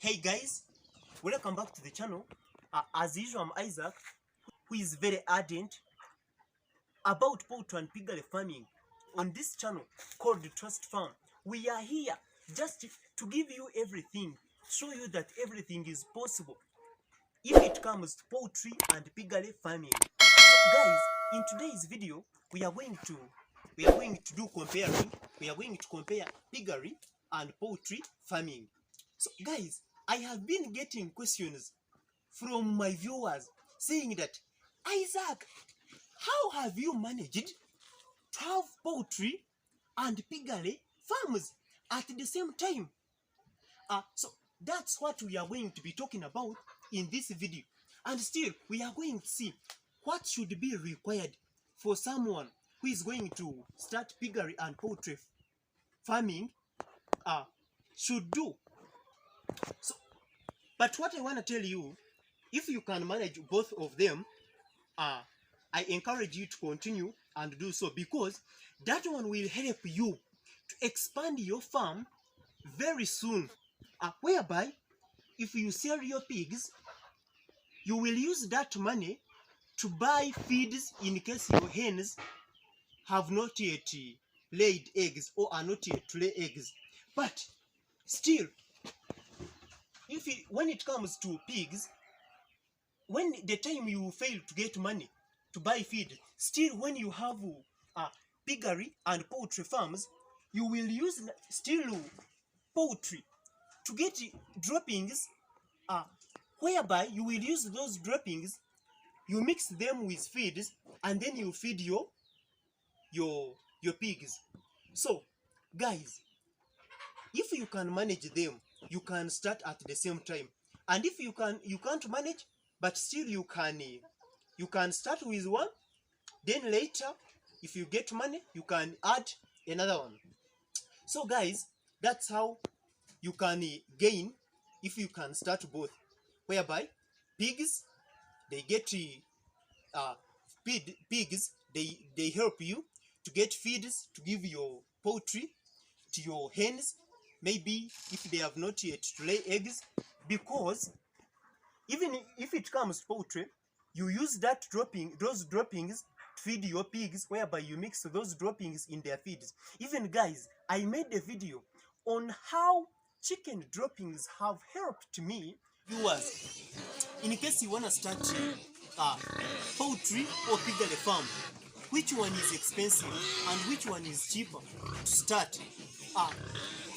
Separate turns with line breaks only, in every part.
Hey guys, welcome back to the channel. As usual, I'm Isaac, who is very ardent about poultry and piggery farming on this channel called the Trust Farm. We are here just to give you everything, show you that everything is possible if it comes to poultry and piggery farming. So guys, in today's video, we are going to do comparing. We are going to compare piggery and poultry farming. So guys, I have been getting questions from my viewers saying that, Isaac, how have you managed to have poultry and piggery farms at the same time? So that's what we are going to be talking about in this video. And still, we are going to see what should be required for someone who is going to start piggery and poultry farming should do. So, but what I want to tell you, if you can manage both of them, I encourage you to continue and do so, because that one will help you to expand your farm very soon. Whereby, if you sell your pigs, you will use that money to buy feeds in case your hens have not yet laid eggs or are not yet to lay eggs. But still, when it comes to pigs, when the time you fail to get money to buy feed, still when you have piggery and poultry farms, you will use still poultry to get droppings, whereby you will use those droppings, you mix them with feeds, and then you feed your pigs. So guys, if you can manage them, you can start at the same time. And if you can't manage, but still you can start with one, then later if you get money, you can add another one. So guys, that's how you can gain if you can start both, whereby pigs, they get pigs, they help you to get feeds to give your poultry to your hens, maybe if they have not yet to lay eggs. Because even if it comes to poultry, you use those droppings to feed your pigs, whereby you mix those droppings in their feeds. Even guys, I made a video on how chicken droppings have helped me. Viewers, in case you want to start poultry or piggery farm, which one is expensive and which one is cheaper to start?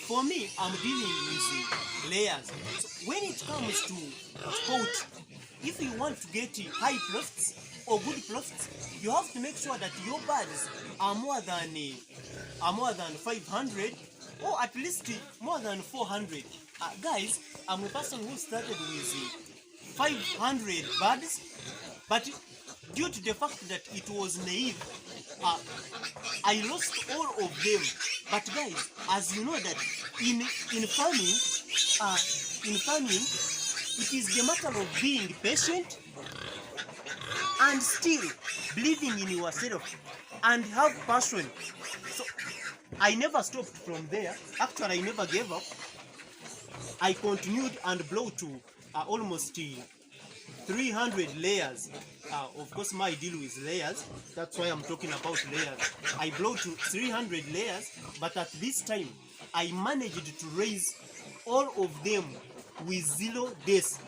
For me, I'm dealing with layers. So when it comes to poultry, if you want to get high profits or good profits, you have to make sure that your birds are more than 500, or at least more than 400. Guys, I'm a person who started with 500 birds, but due to the fact that it was naive, I lost all of them. But guys, as you know that in farming, it is the matter of being patient and still believing in yourself and have passion. So I never stopped from there. Actually, I never gave up. I continued and blew to almost 300 layers. Of course, my deal with layers, that's why I'm talking about layers. I blew to 300 layers, but at this time, I managed to raise all of them with 0 days.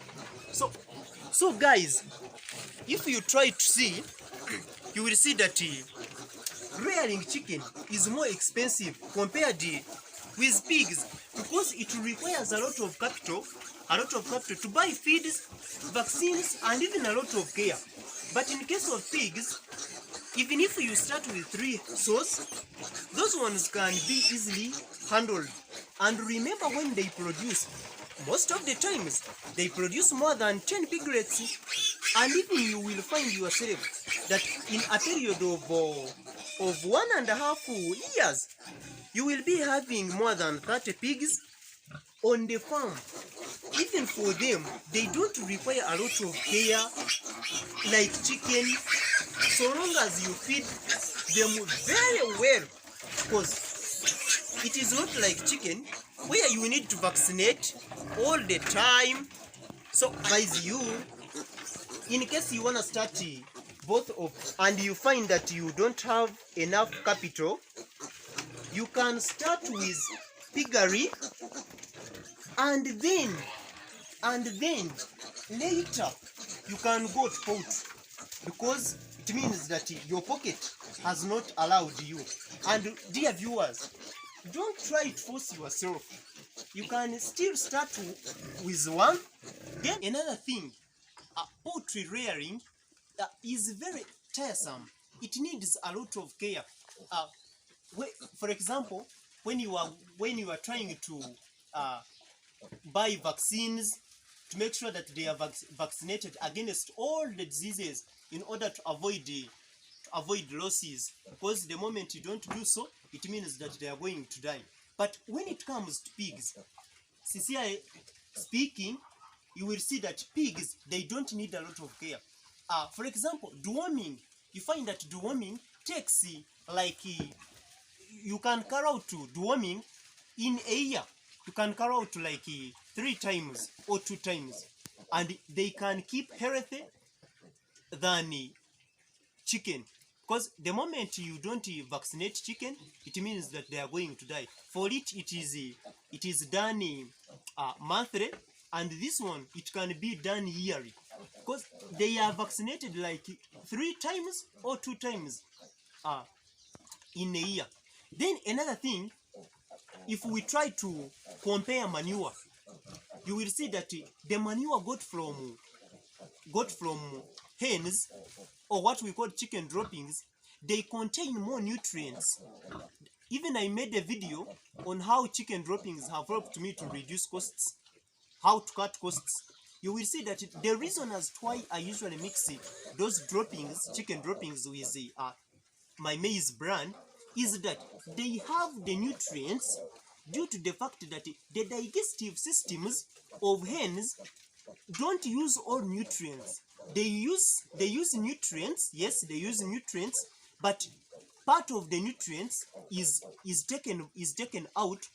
So guys, if you try to see, you will see that rearing chicken is more expensive compared with pigs, because it requires a lot of capital to buy feeds, vaccines, and even a lot of care. But in case of pigs, even if you start with 3 sows, those ones can be easily handled. And remember, when they produce, most of the times they produce more than 10 piglets, and even you will find yourself that in a period of 1.5 years, you will be having more than 30 pigs on the farm. Even for them, they don't require a lot of care like chicken, so long as you feed them very well. Because it is not like chicken, where you need to vaccinate all the time. So advise you, in case you want to start both of, and you find that you don't have enough capital, you can start with Piggery, and then later you can go to Poultry, because it means that your pocket has not allowed you. And dear viewers, don't try to force yourself. You can still start with one. Then another thing, poultry rearing is very tiresome. It needs a lot of care. For example, when you are trying to buy vaccines to make sure that they are vaccinated against all the diseases in order to avoid losses, because the moment you don't do so, it means that they are going to die. But when it comes to pigs, sincerely speaking, you will see that pigs, they don't need a lot of care. For example, deworming, you find that deworming takes you can carry out to deworming in a year. You can carry out like 3 times or 2 times, and they can keep healthy than chicken. Because the moment you don't vaccinate chicken, it means that they are going to die. For it is done monthly, and this one, it can be done yearly, because they are vaccinated like 3 times or 2 times in a year. Then another thing, if we try to compare manure, you will see that the manure got from hens, or what we call chicken droppings, they contain more nutrients. Even I made a video on how chicken droppings have helped me to reduce costs, how to cut costs. You will see that the reason as to why I usually mix those droppings, chicken droppings, with my maize bran, is that they have the nutrients due to the fact that the digestive systems of hens don't use all nutrients. They use nutrients, yes, they use nutrients, but part of the nutrients is taken out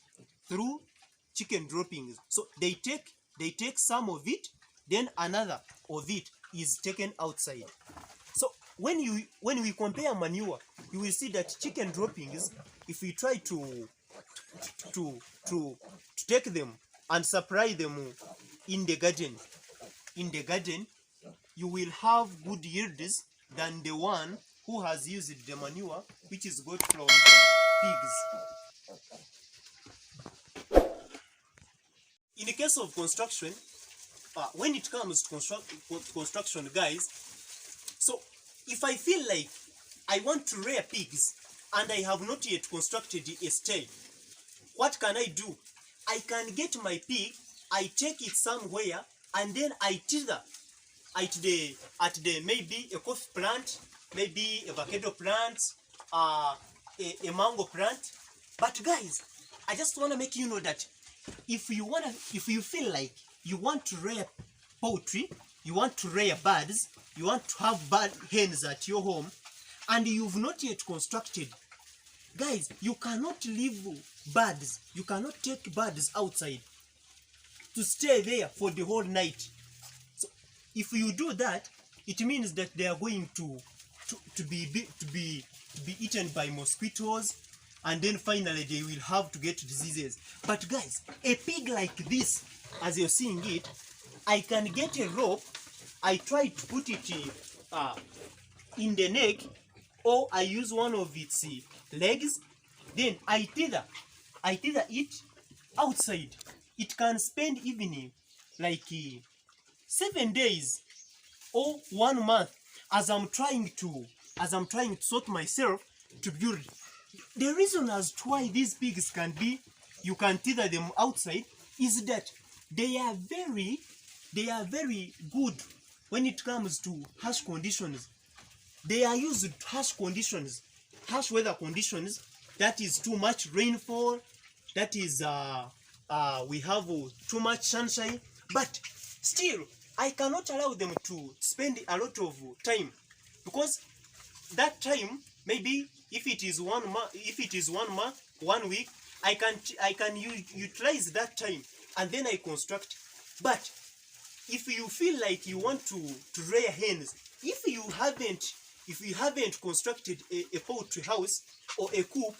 through chicken droppings. So they take some of it, then another of it is taken outside. So when we compare manure, you will see that chicken droppings, if we try to take them and supply them in the garden, you will have good yields than the one who has used the manure which is got from the pigs. In the case of construction, when it comes to construction, guys, so if I feel like I want to rear pigs and I have not yet constructed a stall, what can I do? I can get my pig, I take it somewhere, and then I tether at the maybe a coffee plant, maybe a avocado plant, a mango plant. But guys, I just want to make you know that if you feel like you want to rear poultry, you want to rear birds, you want to have bird hens at your home, and you've not yet constructed, guys, you cannot leave birds, you cannot take birds outside to stay there for the whole night. So if you do that, it means that they are going to be eaten by mosquitoes, and then finally they will have to get diseases. But guys, a pig like this, as you're seeing it, I can get a rope, I try to put it in the neck, or I use one of its legs, then I tether it outside. It can spend even like 7 days or 1 month as I'm trying to sort myself to build. The reason as to why these pigs can be, you can tether them outside, is that they are very good when it comes to harsh conditions. They are used to harsh conditions, harsh weather conditions, that is too much rainfall, that is we have too much sunshine, but still I cannot allow them to spend a lot of time, because that time, maybe if it is 1 month, 1 week, I can utilize that time and then I construct. But if you feel like you want to rear hens, if you haven't constructed a poultry house or a coop,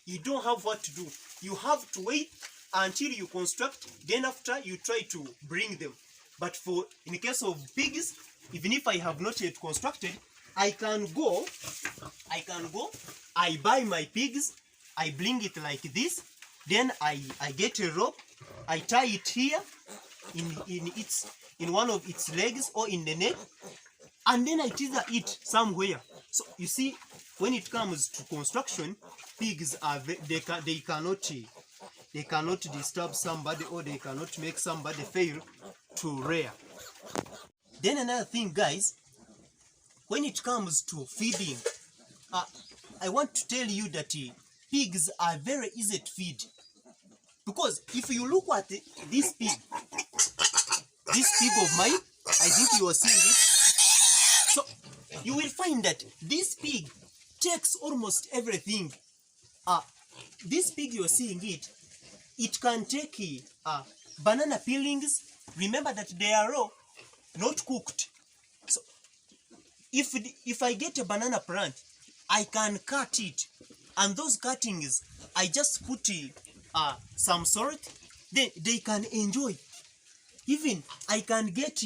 you don't have what to do. You have to wait until you construct, then after you try to bring them. But in the case of pigs, even if I have not yet constructed, I can go, I buy my pigs, I bring it like this, then I get a rope, I tie it here in one of its legs or in the neck, and then I tether it somewhere. So you see, when it comes to construction, pigs are they cannot disturb somebody, or they cannot make somebody fail to rear. Then another thing, guys, when it comes to feeding, I want to tell you that pigs are very easy to feed. Because if you look at this pig of mine, I think you are seeing it. So you will find that this pig takes almost everything. This pig you are seeing it can take banana peelings. Remember that they are raw, not cooked. So if I get a banana plant, I can cut it, and those cuttings I just put some salt, then they can enjoy. Even I can get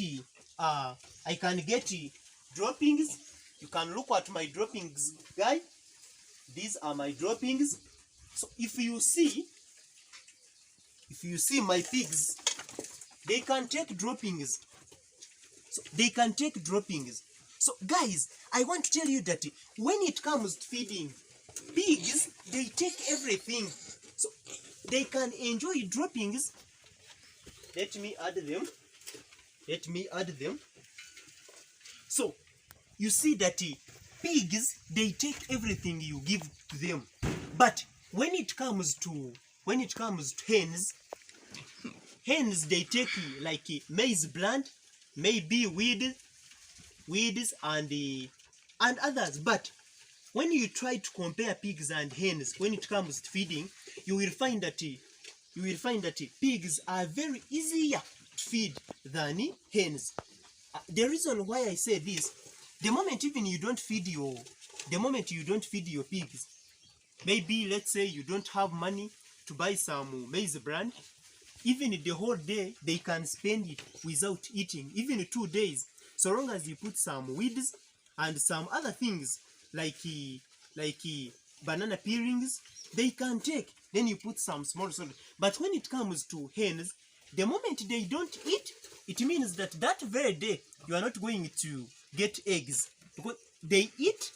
droppings. You can look at my droppings, guys. These are my droppings. So if you see my pigs, they can take droppings. So guys, I want to tell you that when it comes to feeding pigs, they take everything. So they can enjoy droppings. Let me add them. So you see that pigs, they take everything you give to them. But when it comes to hens, they take like maize plant, maybe weeds and others. But when you try to compare pigs and hens, when it comes to feeding, you will find that pigs are very easier to feed than hens. The reason why I say this, the moment you don't feed your pigs, maybe let's say you don't have money to buy some maize bran, even the whole day they can spend it without eating, even 2 days, so long as you put some weeds and some other things like banana peelings, they can take. Then you put some small salt. But when it comes to hens, the moment they don't eat, it means that very day you are not going to get eggs, because they eat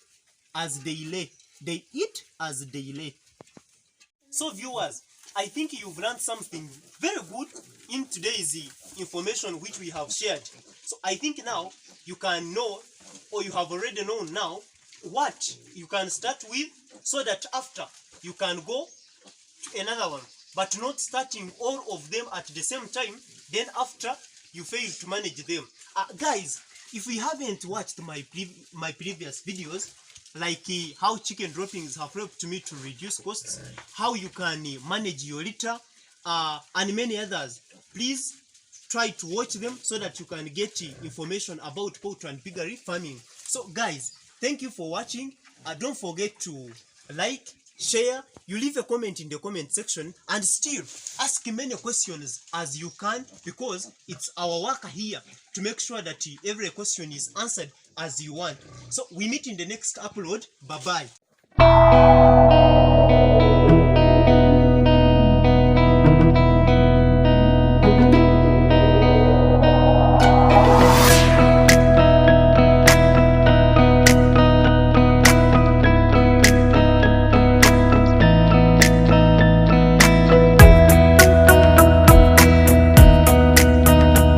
as they lay. So viewers, I think you've learned something very good in today's information which we have shared. So I think now you can know, or you have already known now, what you can start with, so that after you can go to another one, but not starting all of them at the same time, then after you fail to manage them. Guys, if you haven't watched my previous videos, like how chicken droppings have helped me to reduce costs, how you can manage your litter, and many others, please try to watch them so that you can get information about poultry and piggery farming. So guys, thank you for watching. Don't forget to like, share, you leave a comment in the comment section, and still ask many questions as you can, because it's our work here to make sure that every question is answered as you want. So we meet in the next upload. Bye bye.